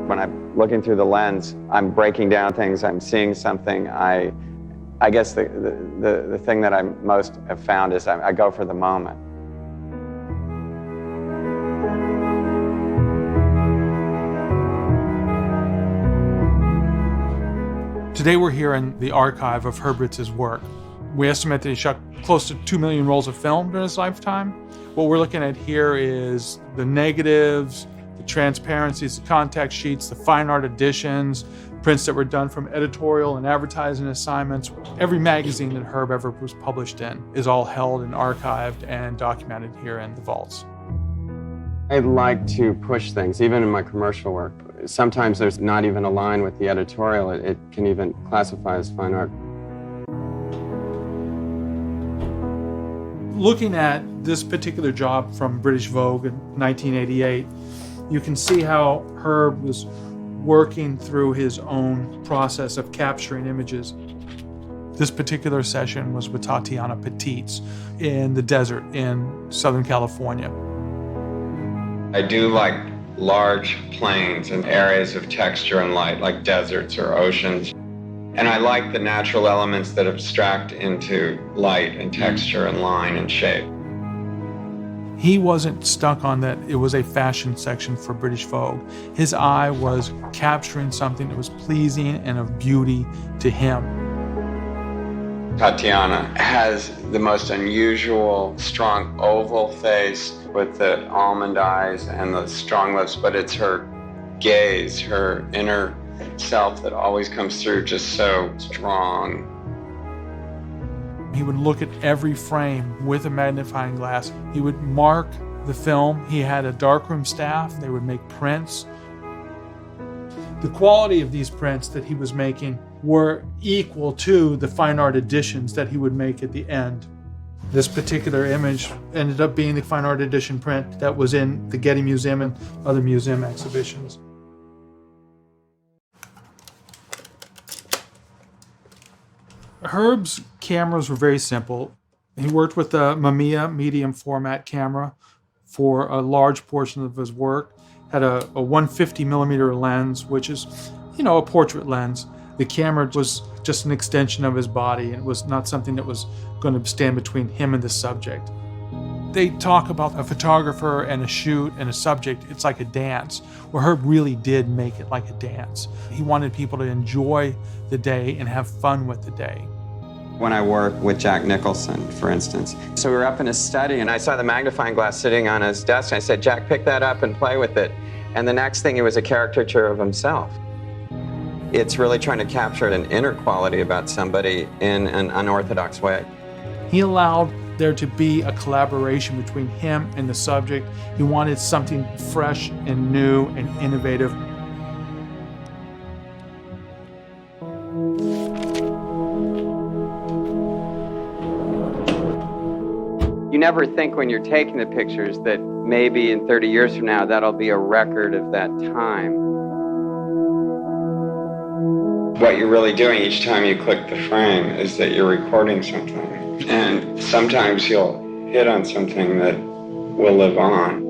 When I'm looking through the lens, I'm breaking down things, I'm seeing something. I guess the thing that I most have found is I go for the moment. Today we're here in the archive of Herb Ritts' work. We estimate that he shot close to 2 million rolls of film during his lifetime. What we're looking at here is the negatives, the transparencies, the contact sheets, the fine art editions, prints that were done from editorial and advertising assignments. Every magazine that Herb ever was published in is all held and archived and documented here in the vaults. I like to push things, even in my commercial work. Sometimes there's not even a line with the editorial. It can even classify as fine art. Looking at this particular job from British Vogue in 1988, you can see how Herb was working through his own process of capturing images. This particular session was with Tatjana Patitz in the desert in Southern California. I do like large plains and areas of texture and light, like deserts or oceans. And I like the natural elements that abstract into light and texture and line and shape. He wasn't stuck on that it was a fashion section for British Vogue. His eye was capturing something that was pleasing and of beauty to him. Tatjana has the most unusual, strong oval face with the almond eyes and the strong lips, but it's her gaze, her inner self that always comes through just so strong. He would look at every frame with a magnifying glass. He would mark the film. He had a darkroom staff. They would make prints. The quality of these prints that he was making were equal to the fine art editions that he would make at the end. This particular image ended up being the fine art edition print that was in the Getty Museum and other museum exhibitions. Herb's cameras were very simple. He worked with a Mamiya medium format camera for a large portion of his work. Had a 150 millimeter lens, which is, a portrait lens. The camera was just an extension of his body, and it was not something that was going to stand between him and the subject. They talk about a photographer and a shoot and a subject. It's like a dance. Well, Herb really did make it like a dance. He wanted people to enjoy the day and have fun with the day. When I work with Jack Nicholson, for instance. So we were up in his study and I saw the magnifying glass sitting on his desk. And I said, Jack, pick that up and play with it. And the next thing, it was a caricature of himself. It's really trying to capture an inner quality about somebody in an unorthodox way. He allowed there to be a collaboration between him and the subject. He wanted something fresh and new and innovative. You never think when you're taking the pictures that maybe in 30 years from now, that'll be a record of that time. What you're really doing each time you click the frame is that you're recording something. And sometimes you'll hit on something that will live on.